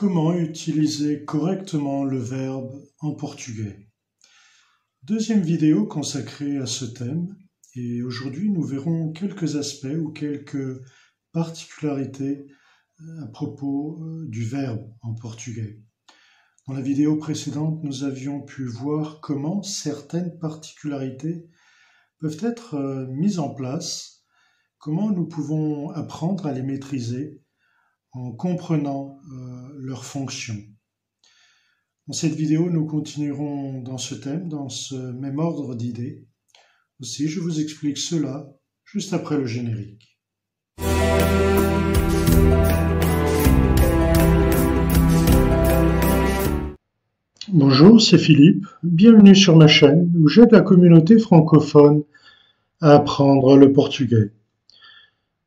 Comment utiliser correctement le verbe en portugais? Deuxième vidéo consacrée à ce thème, et aujourd'hui nous verrons quelques aspects ou quelques particularités à propos du verbe en portugais. Dans la vidéo précédente, nous avions pu voir comment certaines particularités peuvent être mises en place, comment nous pouvons apprendre à les maîtriser en comprenant leurs fonctions. Dans cette vidéo, nous continuerons dans ce thème, dans ce même ordre d'idées. Aussi, je vous explique cela juste après le générique. Bonjour, c'est Philippe. Bienvenue sur ma chaîne où j'aide la communauté francophone à apprendre le portugais.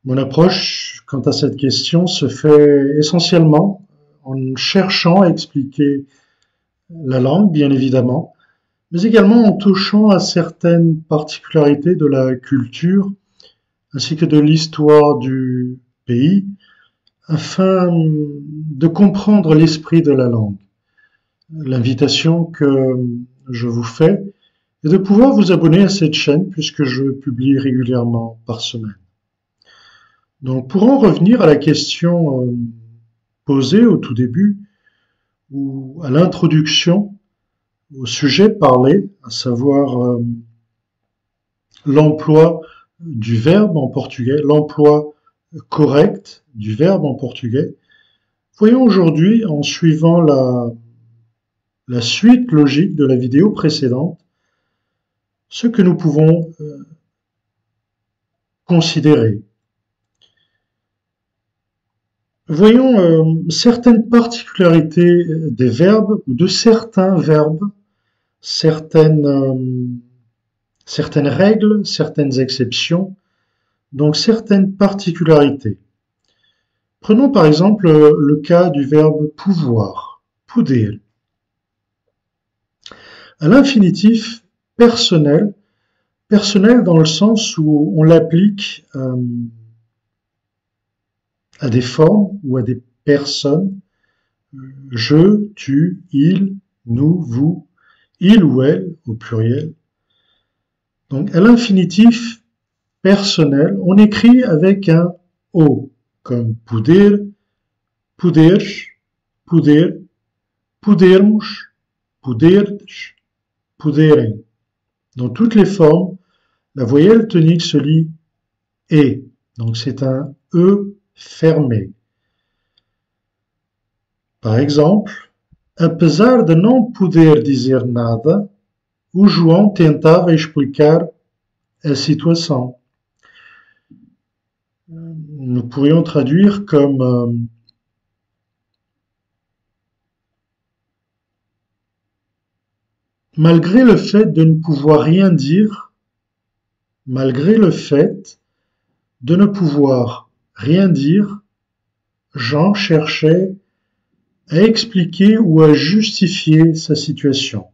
Mon approche quant à cette question se fait essentiellement en cherchant à expliquer la langue, bien évidemment, mais également en touchant à certaines particularités de la culture ainsi que de l'histoire du pays afin de comprendre l'esprit de la langue. L'invitation que je vous fais est de pouvoir vous abonner à cette chaîne puisque je publie régulièrement par semaine. Donc, pour en revenir à la question posée au tout début, ou à l'introduction au sujet parlé, à savoir l'emploi du verbe en portugais, l'emploi correct du verbe en portugais, voyons aujourd'hui, en suivant la suite logique de la vidéo précédente, ce que nous pouvons considérer. Voyons certaines particularités des verbes ou de certains verbes, certaines règles, certaines exceptions, donc certaines particularités. Prenons par exemple le cas du verbe pouvoir, poder. À l'infinitif personnel dans le sens où on l'applique à des formes ou à des personnes, je, tu, il, nous, vous, il ou elle au pluriel. Donc à l'infinitif personnel, on écrit avec un O, comme poder, poderes, poder, podermos, poderdes, poderem. Dans toutes les formes, la voyelle tonique se lit E, donc c'est un E fermé. Par exemple, apesar de não poder dizer nada, o João tentava explicar a situação. Nous pourrions traduire comme malgré le fait de ne pouvoir rien dire, malgré le fait de ne pouvoir rien dire, Jean cherchait à expliquer ou à justifier sa situation.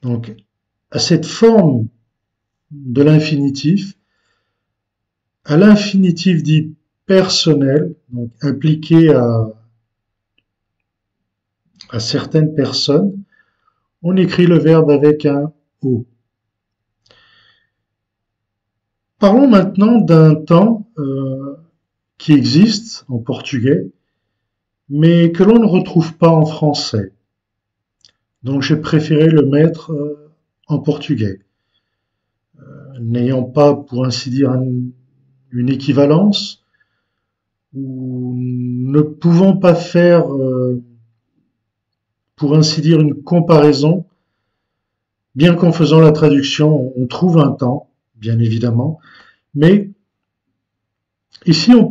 Donc, à cette forme de l'infinitif, à l'infinitif dit personnel, donc appliqué à certaines personnes, on écrit le verbe avec un O. Parlons maintenant d'un temps qui existe en portugais, mais que l'on ne retrouve pas en français. Donc j'ai préféré le mettre en portugais. N'ayant pas, pour ainsi dire, une équivalence, ou ne pouvant pas faire, pour ainsi dire, une comparaison, bien qu'en faisant la traduction, on trouve un temps, bien évidemment, mais ici on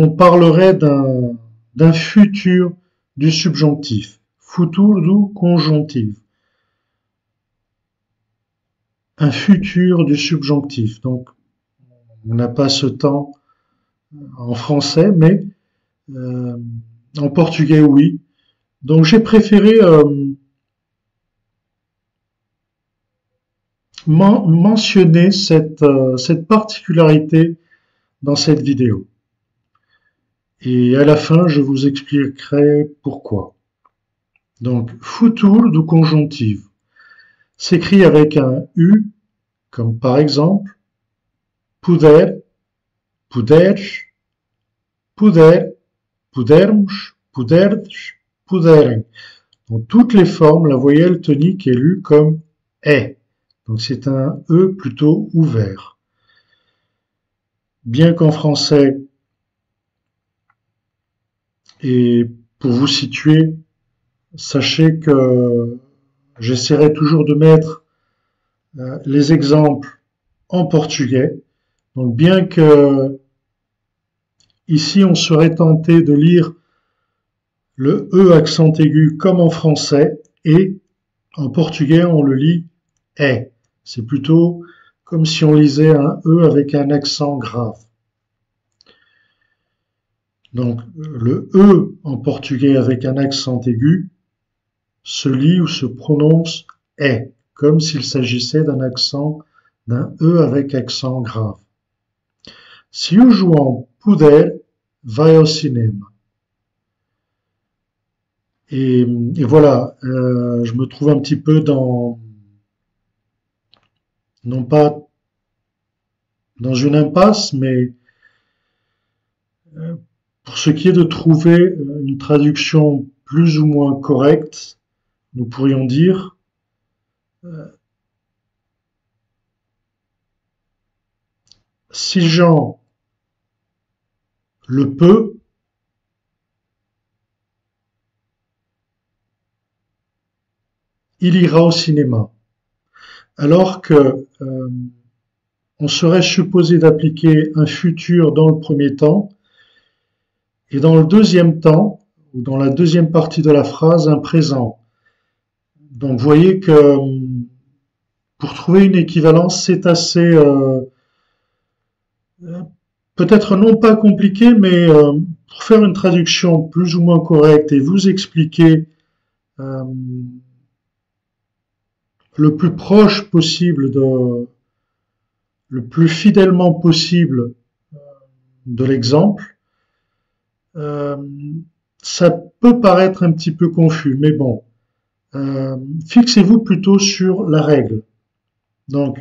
parlerait d'un futur du subjonctif, futuro do conjonctif, un futur du subjonctif. Donc on n'a pas ce temps en français, mais en portugais oui. Donc j'ai préféré mentionner cette particularité dans cette vidéo. Et à la fin, je vous expliquerai pourquoi. Donc, futur du conjonctif s'écrit avec un U, comme par exemple puder, puderes, puder, pudermos, puderdes, puderem. Dans toutes les formes, la voyelle tonique est lue comme est. Donc c'est un E plutôt ouvert. Bien qu'en français, et pour vous situer, sachez que j'essaierai toujours de mettre les exemples en portugais. Donc bien que ici on serait tenté de lire le E accent aigu comme en français, et en portugais on le lit est. C'est plutôt comme si on lisait un E avec un accent grave. Donc le E en portugais avec un accent aigu se lit ou se prononce est, comme s'il s'agissait d'un E avec accent grave. Si o João puder, vai ao cinema. Et voilà, je me trouve un petit peu non pas dans une impasse, mais pour ce qui est de trouver une traduction plus ou moins correcte, nous pourrions dire si Jean le peut, il ira au cinéma. Alors que on serait supposé d'appliquer un futur dans le premier temps et dans le deuxième temps, ou dans la deuxième partie de la phrase, un présent. Donc vous voyez que pour trouver une équivalence, c'est assez peut-être non pas compliqué, mais pour faire une traduction plus ou moins correcte et vous expliquer le plus proche possible, le plus fidèlement possible de l'exemple, ça peut paraître un petit peu confus, mais bon, fixez-vous plutôt sur la règle. Donc,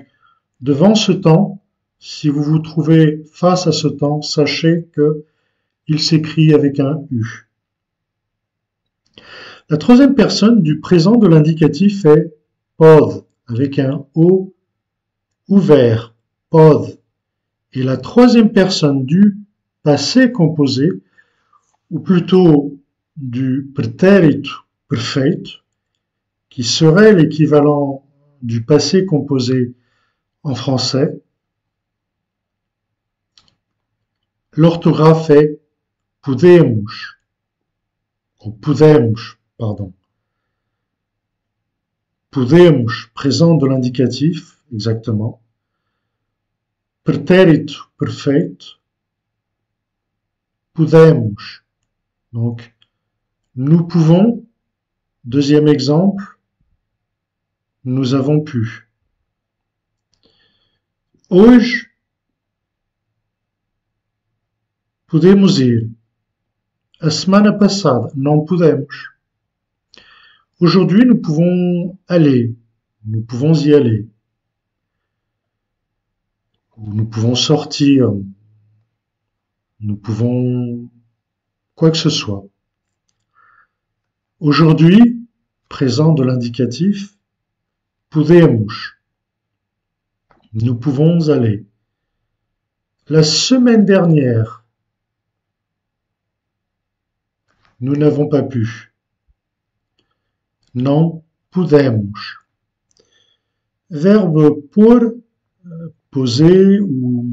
devant ce temps, si vous vous trouvez face à ce temps, sachez qu'il s'écrit avec un U. La troisième personne du présent de l'indicatif est pode, avec un O ouvert, pode. Et la troisième personne du passé composé, ou plutôt du pretérito perfeito, qui serait l'équivalent du passé composé en français, l'orthographe est podemos, ou podemos, pardon. Podemos, présent de l'indicatif, exactement. Pretérito perfeito, podemos. Donc, nous pouvons, deuxième exemple, nous avons pu. Hoje, podemos ir. A semana passada, não pudemos. Aujourd'hui, nous pouvons aller. Nous pouvons y aller. Nous pouvons sortir. Nous pouvons quoi que ce soit. Aujourd'hui, présent de l'indicatif, podemos. Nous pouvons aller. La semaine dernière, nous n'avons pas pu. Não pudemos. Verbe pôr, poser ou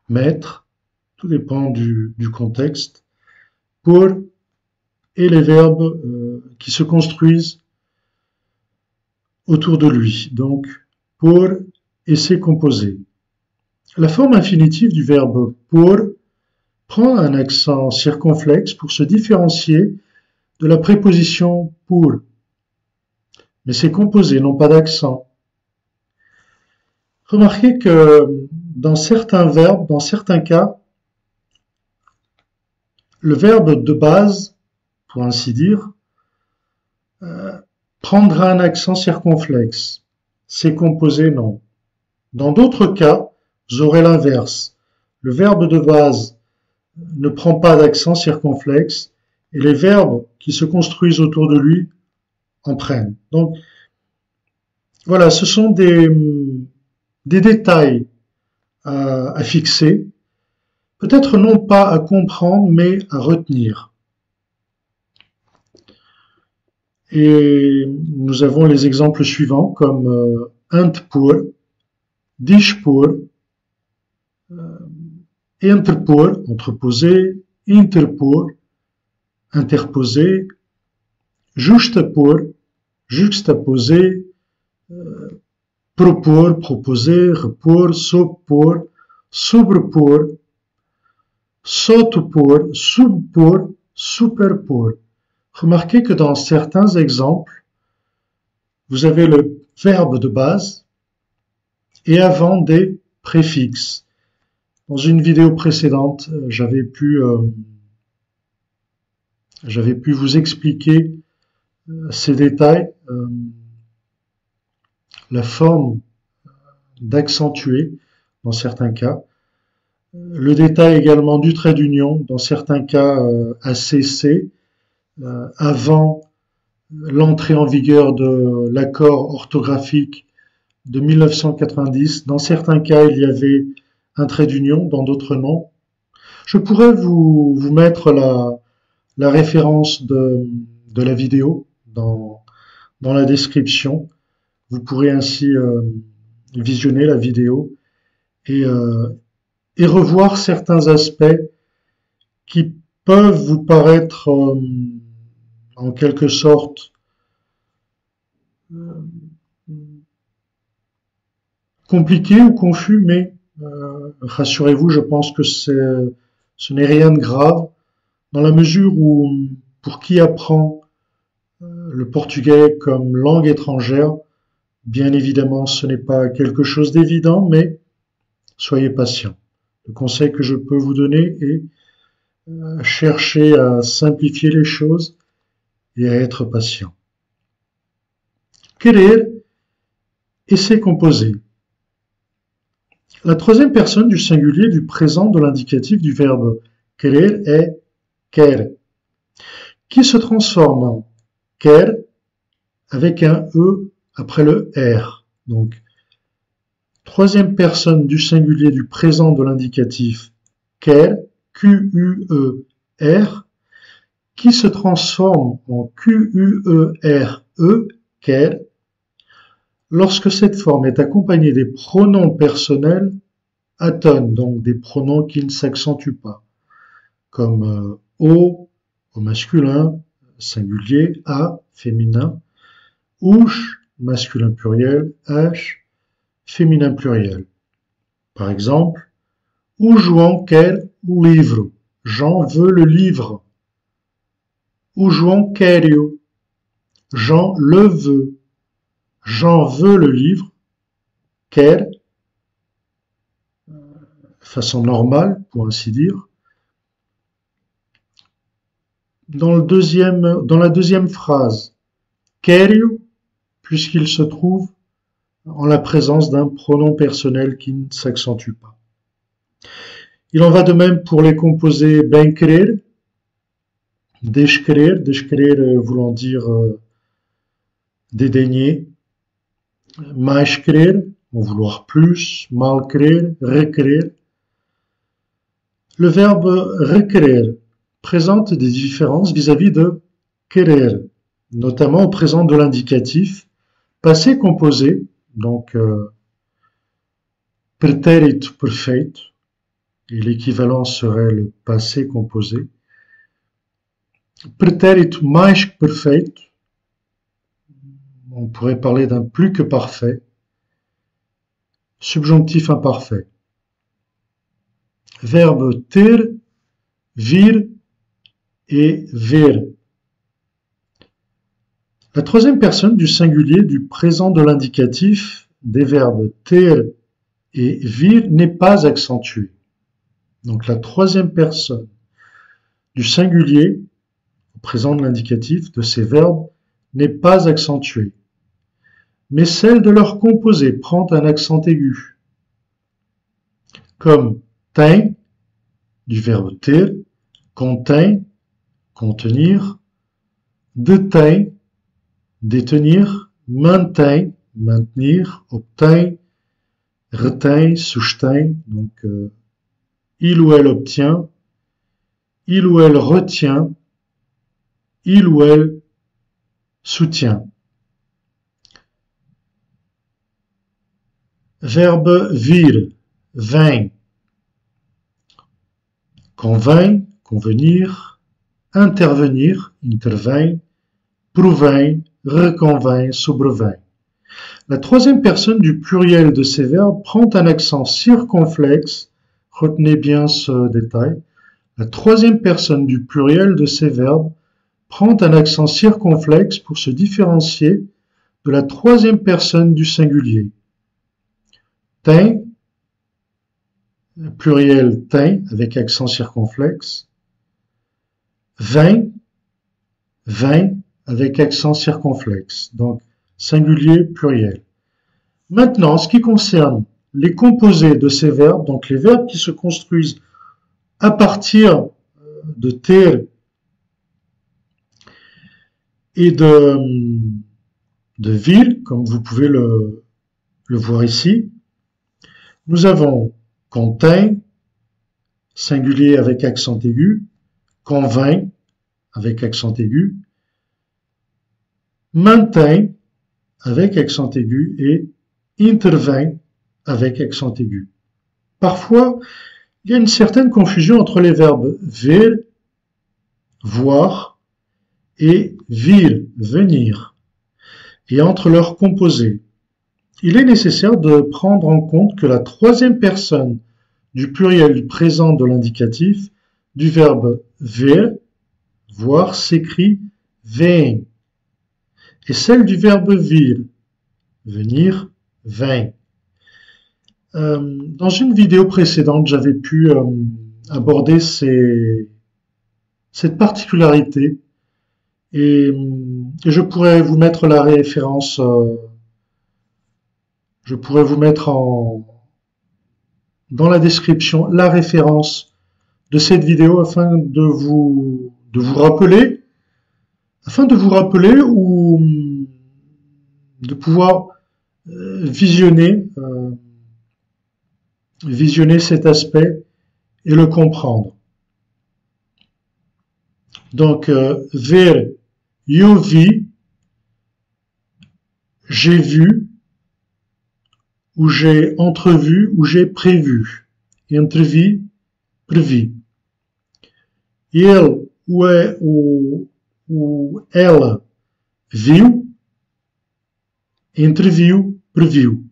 mettre, tout dépend du contexte. Pour et les verbes qui se construisent autour de lui. Donc, pour et ses composés. La forme infinitive du verbe pour prend un accent circonflexe pour se différencier de la préposition pour. Mais ces composés n'ont pas d'accent. Remarquez que dans certains verbes, dans certains cas, le verbe de base, pour ainsi dire, prendra un accent circonflexe. C'est composé, non. Dans d'autres cas, vous aurez l'inverse. Le verbe de base ne prend pas d'accent circonflexe et les verbes qui se construisent autour de lui en prennent. Donc, voilà, ce sont des détails à fixer, peut-être non pas à comprendre, mais à retenir. Et nous avons les exemples suivants comme int pour, dish pour, entre pour, entreposé, inter pour, interposé, juste pour, juxtaposé, propor, proposer, repor, sopor, sobrepor, sotopor, subpor, superpor. Remarquez que dans certains exemples, vous avez le verbe de base et avant des préfixes. Dans une vidéo précédente, j'avais pu vous expliquer ces détails, la forme d'accentuer dans certains cas, le détail également du trait d'union, dans certains cas ACC, avant l'entrée en vigueur de l'accord orthographique de 1990. Dans certains cas, il y avait un trait d'union, dans d'autres non. Je pourrais vous mettre la référence de la vidéo dans la description. Vous pourrez ainsi visionner la vidéo et revoir certains aspects qui peuvent vous paraître en quelque sorte compliqués ou confus, mais rassurez-vous, je pense que ce n'est rien de grave, dans la mesure où, pour qui apprend le portugais comme langue étrangère, bien évidemment, ce n'est pas quelque chose d'évident, mais soyez patient. Le conseil que je peux vous donner est chercher à simplifier les choses et à être patient. Querer et ses composés. La troisième personne du singulier du présent de l'indicatif du verbe querer est quer, qui se transforme en quer avec un E après le R. Donc, troisième personne du singulier du présent de l'indicatif quer, Q-U-E-R, qui se transforme en Q-U-E-R-E, quer, lorsque cette forme est accompagnée des pronoms personnels atones, donc des pronoms qui ne s'accentuent pas, comme au masculin, singulier, a, féminin, ouche, masculin pluriel, h, féminin pluriel. Par exemple, o João quer o livro. Jean veut le livre. O João quer-o. Jean le veut. Jean veut le livre. Quer, façon normale, pour ainsi dire. Dans la deuxième phrase, quer-o, puisqu'il se trouve en la présence d'un pronom personnel qui ne s'accentue pas. Il en va de même pour les composés bem querer, desquerer voulant dire dédaigner, mais querer, en vouloir plus, mal querer, requerer. Le verbe requerer présente des différences vis-à-vis de querer, notamment au présent de l'indicatif, passé composé, donc pretérito perfeito, et l'équivalent serait le passé composé. Pretérito mais que perfeito, on pourrait parler d'un plus que parfait. Subjonctif imparfait. Verbe ter, vir et ver. La troisième personne du singulier du présent de l'indicatif des verbes ter et vir n'est pas accentuée. Donc la troisième personne du singulier, au présent de l'indicatif, de ces verbes n'est pas accentuée, mais celle de leur composé prend un accent aigu, comme tem, du verbe ter, contém, contenir, detém, détenir, mantém, maintenir, obtém, retém, sustém, donc il ou elle obtient, il ou elle retient, il ou elle soutient. Verbe vir, vem, convém, convenir, intervenir, intervém, provém, reconvém, sobrevém. La troisième personne du pluriel de ces verbes prend un accent circonflexe. Retenez bien ce détail. La troisième personne du pluriel de ces verbes prend un accent circonflexe pour se différencier de la troisième personne du singulier. Tem, pluriel tem avec accent circonflexe. Vem, vem avec accent circonflexe. Donc, singulier, pluriel. Maintenant, en ce qui concerne les composés de ces verbes, donc les verbes qui se construisent à partir de ter et de vir, comme vous pouvez le voir ici, nous avons contém, singulier avec accent aigu, convainc avec accent aigu, mantém avec accent aigu et intervient avec accent aigu. Parfois, il y a une certaine confusion entre les verbes ver, voir, et vir, venir, et entre leurs composés. Il est nécessaire de prendre en compte que la troisième personne du pluriel présent de l'indicatif du verbe ver, voir, s'écrit vem, et celle du verbe vir, venir, vem. Dans une vidéo précédente, j'avais pu aborder cette particularité et je pourrais vous mettre la référence, je pourrais vous mettre dans la description la référence de cette vidéo afin de vous rappeler, ou de pouvoir visionner cet aspect et le comprendre. Donc, ver, eu vi, j'ai vu, ou j'ai entrevu, ou j'ai prévu. Entrevi, previ. Ele ou ela viu, entreviu, previu.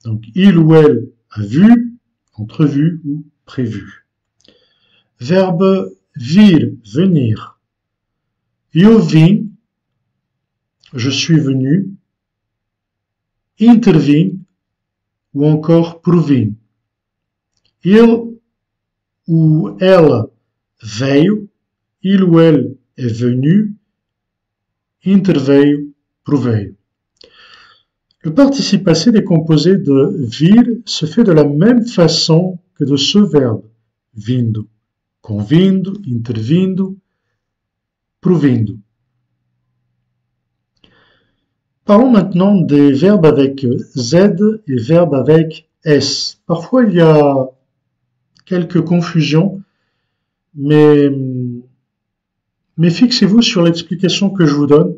Donc, il ou elle a vu, entrevu ou prévu. Verbe vir, venir. Eu vim, je suis venu. Intervim, ou encore provim. Ele ou ela veio, il ou elle est venu, interveio, proveio. Le participe passé des composés de vir se fait de la même façon que de ce verbe, vindo, convindo, intervindo, provindo. Parlons maintenant des verbes avec Z et verbes avec S. Parfois, il y a quelques confusions, mais fixez-vous sur l'explication que je vous donne.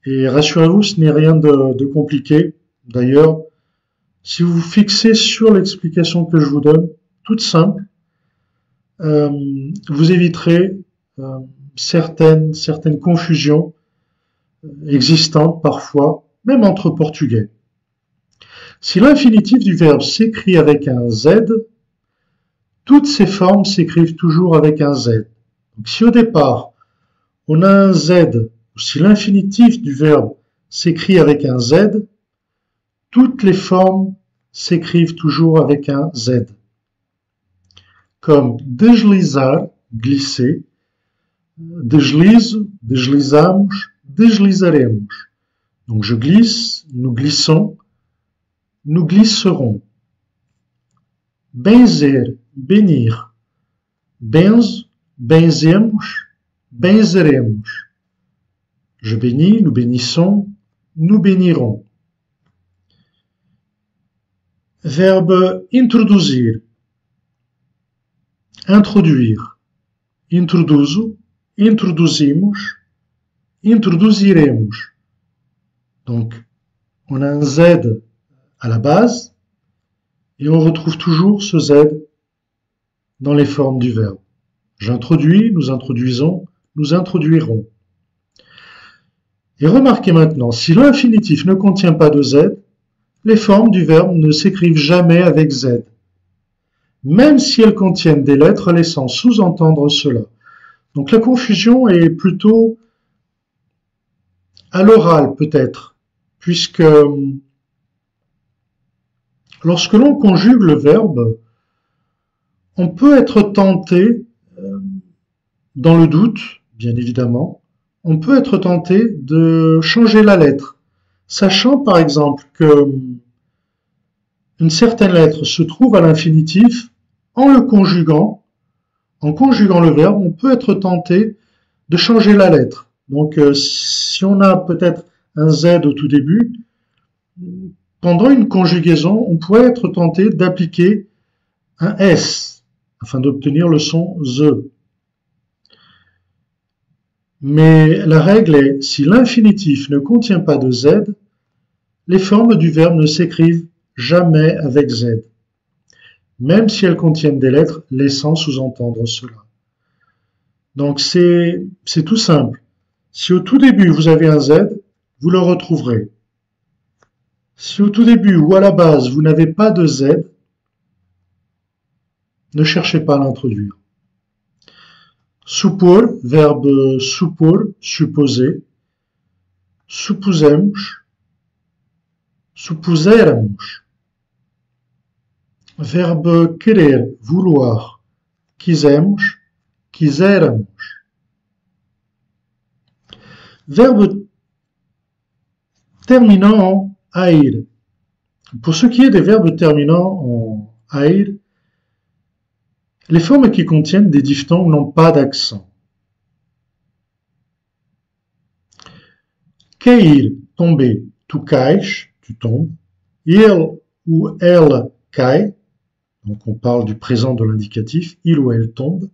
Et rassurez-vous, ce n'est rien de compliqué. D'ailleurs, si vous vous fixez sur l'explication que je vous donne, toute simple, vous éviterez certaines confusions existantes parfois, même entre portugais. Si l'infinitif du verbe s'écrit avec un Z, toutes ces formes s'écrivent toujours avec un Z. Donc, si au départ, on a un Z, ou si l'infinitif du verbe s'écrit avec un Z, toutes les formes s'écrivent toujours avec un Z. Comme deslizar, glisser, deslizo, deslizamos, deslizaremos. Donc je glisse, nous glissons, nous glisserons. Benzer, benir. Benzo, benzemos, benzeremos. Je bénis, nous bénissons, nous bénirons. Verbe introduzir. Introduire. Introduzo, introduzimos, introduziremos. Donc, on a un Z à la base et on retrouve toujours ce Z dans les formes du verbe. J'introduis, nous introduisons, nous introduirons. Et remarquez maintenant, si l'infinitif ne contient pas de Z, les formes du verbe ne s'écrivent jamais avec Z, même si elles contiennent des lettres laissant sous-entendre cela. Donc la confusion est plutôt à l'oral peut-être, puisque lorsque l'on conjugue le verbe, on peut être tenté, dans le doute, bien évidemment, on peut être tenté de changer la lettre, sachant par exemple que une certaine lettre se trouve à l'infinitif, en conjuguant le verbe, on peut être tenté de changer la lettre. Donc si on a peut-être un Z au tout début, pendant une conjugaison, on pourrait être tenté d'appliquer un S afin d'obtenir le son ZE. Mais la règle est, si l'infinitif ne contient pas de Z, les formes du verbe ne s'écrivent jamais avec Z, même si elles contiennent des lettres laissant sous-entendre cela. Donc c'est tout simple. Si au tout début vous avez un Z, vous le retrouverez. Si au tout début ou à la base vous n'avez pas de Z, ne cherchez pas à l'introduire. Supor, verbe supor, supposer. Supusemos, supuseramos. Verbe querer, vouloir. Quisemos, quiseramos. Verbe terminant en air. Pour ce qui est des verbes terminant en air, les formes qui contiennent des diphtongues n'ont pas d'accent. Cair, tomber. Tu cais, tu tombes. Il ou elle cai. Donc on parle du présent de l'indicatif. Il ou elle tombe.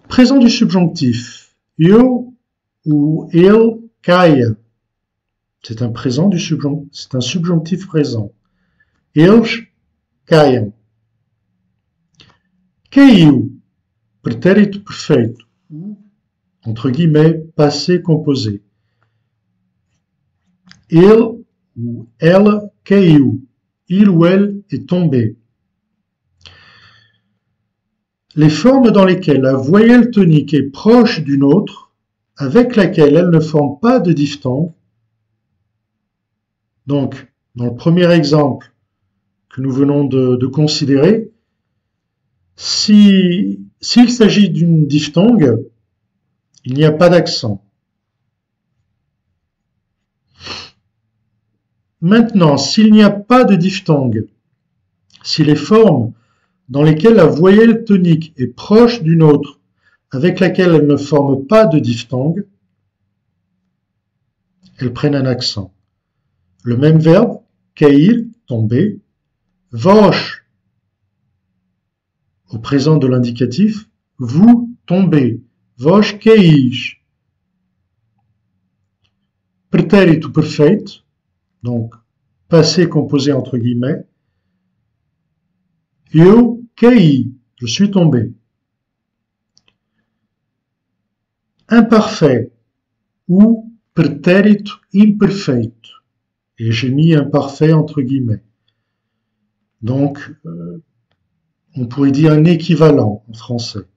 Présent du subjonctif. Eu ou ele caia. C'est un présent du subjonctif. C'est un subjonctif présent. Eles caiam. Caiu, pretérito perfeito, ou, entre guillemets, passé composé. Ele ou ela caiu, il ou elle est tombé. Les formes dans lesquelles la voyelle tonique est proche d'une autre, avec laquelle elle ne forme pas de diphtongue. Donc, dans le premier exemple que nous venons de considérer, s'il s'agit d'une diphtongue, il n'y a pas d'accent. Maintenant, s'il n'y a pas de diphtongue, si les formes dans lesquelles la voyelle tonique est proche d'une autre, avec laquelle elle ne forme pas de diphtongue, elles prennent un accent. Le même verbe, cair, tomber, vós, au présent de l'indicatif, vous tombez, vós cais. Pretérito perfeito, donc passé composé entre guillemets, eu caí, je suis tombé. Imparfait ou pretérito imperfeito, et j'ai mis imparfait entre guillemets. Donc, on pourrait dire un équivalent en français.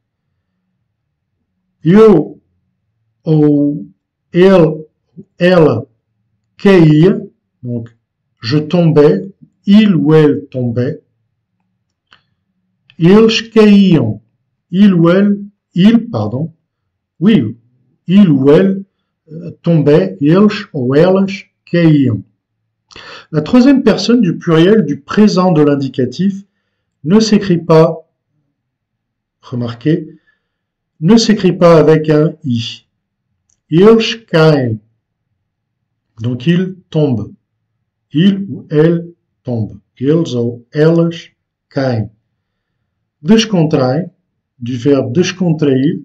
Eu ou elle caía, donc je tombais, il ou elle tombait. Eles caíam, il ou elle il, pardon, oui, il ou elle tombait, eles ou elas caíam. La troisième personne du pluriel du présent de l'indicatif ne s'écrit pas, remarquez, ne s'écrit pas avec un i. Eles caem. Donc il tombe. Il ou elle tombe. Eles ou elas caem. Descontrai, du verbe descontrair.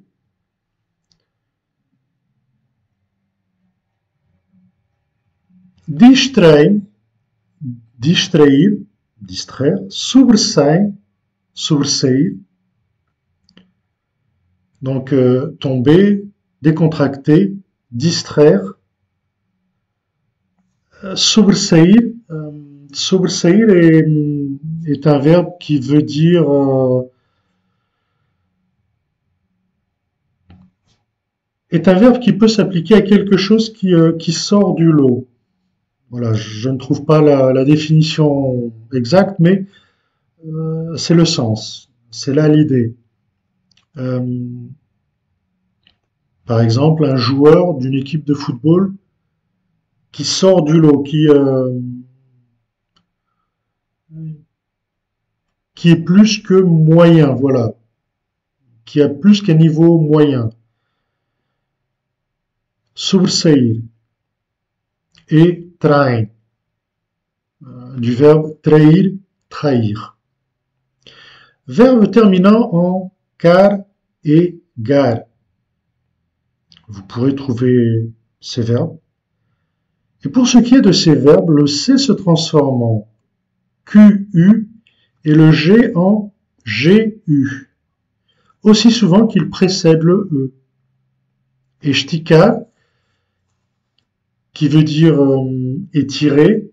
Distrai, distrair, distraire. Sobressair, sobressair. Donc tomber, décontracter, distraire. Sobressair, sobressair est un verbe qui veut dire est un verbe qui peut s'appliquer à quelque chose qui sort du lot. Voilà, je ne trouve pas la définition exacte, mais c'est le sens, c'est là l'idée. Par exemple, un joueur d'une équipe de football qui sort du lot, qui est plus que moyen, voilà, qui a plus qu'un niveau moyen. Sobressair et trair, du verbe trahir, trahir. Verbe terminant en car et gar. Vous pourrez trouver ces verbes. Et pour ce qui est de ces verbes, le C se transforme en QU et le G en GU, aussi souvent qu'il précède le E. Esticar, qui veut dire étirer,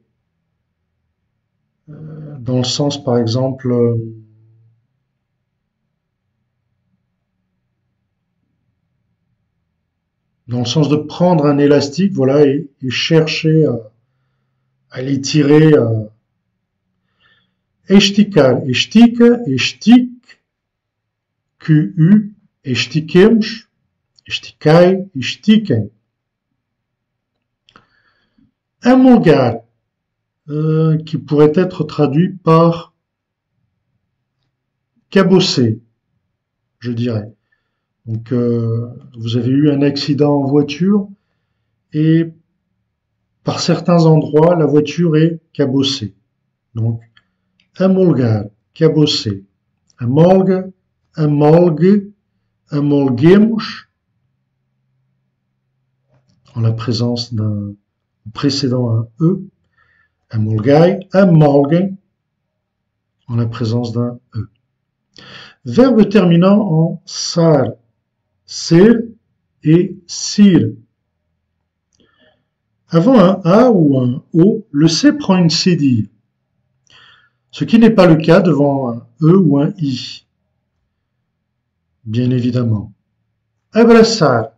dans le sens par exemple dans le sens de prendre un élastique, voilà, et chercher à l'étirer. Esticar, estica, estic, QU, estiquemos, esticai, estiquem. Amolgar, qui pourrait être traduit par cabosser, je dirais. Donc, vous avez eu un accident en voiture et par certains endroits, la voiture est cabossée. Donc, amolgar, cabosser. Amolga, amolgue, amolguemos, en la présence d'un précédant un E. Amolgai, amolguem, en la présence d'un E. Verbe terminant en sar, ser et sir. Avant un A ou un O, le C prend une cédille, ce qui n'est pas le cas devant un E ou un I, bien évidemment. Abraçar,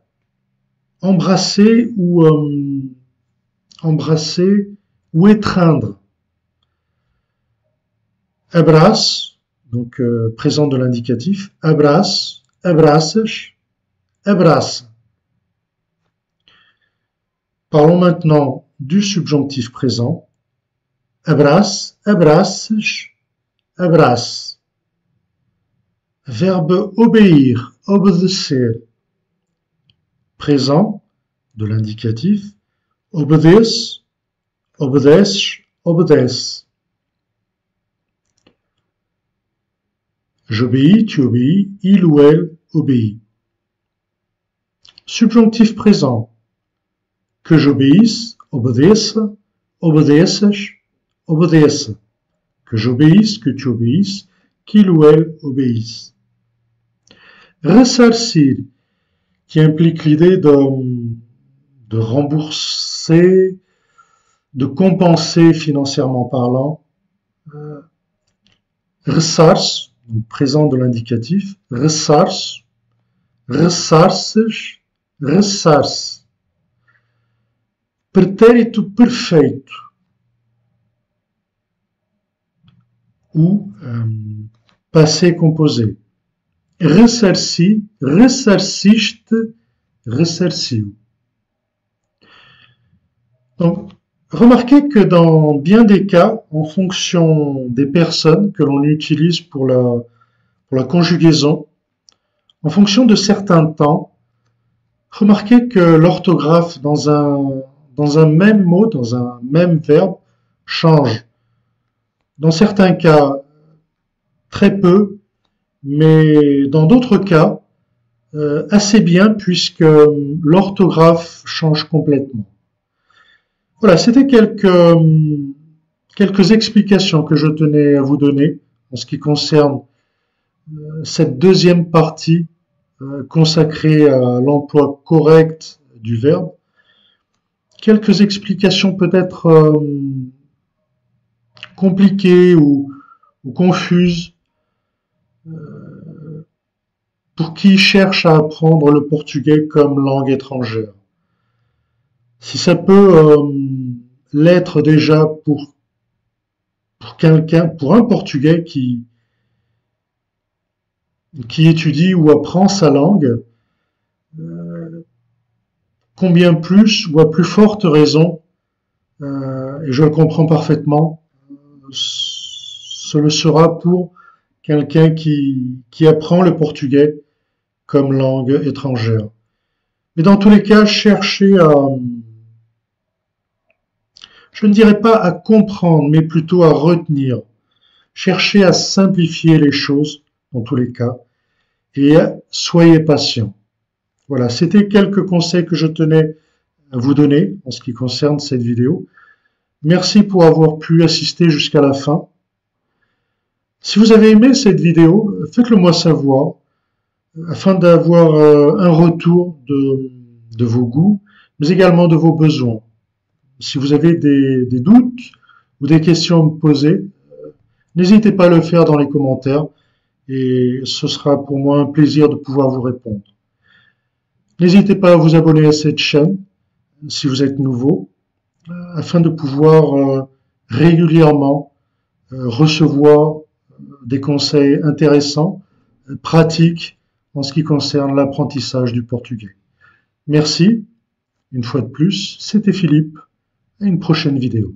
embrasser ou étreindre. Abrace, donc présent de l'indicatif, abrace, abraças, abraça. Parlons maintenant du subjonctif présent. Abrace, abraças, abrace. Verbe obéir, obedecer. Présent de l'indicatif. Obedeço, obedeces, obedece. J'obéis, tu obéis, il ou elle obéit. Subjonctif présent. Que j'obéisse, obedeça, obedeças, obedeça. Que j'obéisse, que tu obéisses, qu'il ou elle obéisse. Ressarcir, qui implique l'idée de rembourser, de compenser financièrement parlant. Ressarce, présent de l'indicatif, ressarce, ressarces, ressarce. Pretérito perfeito ou passé composé. ressarci, ressarciste, ressarciu. Donc, remarquez que dans bien des cas, en fonction des personnes que l'on utilise pour la conjugaison, en fonction de certains temps, remarquez que l'orthographe dans un même mot, dans un même verbe, change. Dans certains cas, très peu, mais dans d'autres cas, assez bien puisque l'orthographe change complètement. Voilà, c'était quelques explications que je tenais à vous donner en ce qui concerne cette deuxième partie consacrée à l'emploi correct du verbe. Quelques explications peut-être compliquées ou confuses pour qui cherche à apprendre le portugais comme langue étrangère. Si ça peut l'être déjà pour quelqu'un, pour un Portugais qui étudie ou apprend sa langue, combien plus ou à plus forte raison, et je le comprends parfaitement, ce le sera pour quelqu'un qui apprend le portugais comme langue étrangère. Mais dans tous les cas, cherchez à, je ne dirais pas à comprendre, mais plutôt à retenir. Cherchez à simplifier les choses, dans tous les cas, et soyez patient. Voilà, c'était quelques conseils que je tenais à vous donner en ce qui concerne cette vidéo. Merci pour avoir pu assister jusqu'à la fin. Si vous avez aimé cette vidéo, faites-le moi savoir, afin d'avoir un retour de vos goûts, mais également de vos besoins. Si vous avez des doutes ou des questions à me poser, n'hésitez pas à le faire dans les commentaires et ce sera pour moi un plaisir de pouvoir vous répondre. N'hésitez pas à vous abonner à cette chaîne si vous êtes nouveau, afin de pouvoir régulièrement recevoir des conseils intéressants, pratiques en ce qui concerne l'apprentissage du portugais. Merci, une fois de plus, c'était Philippe, à une prochaine vidéo.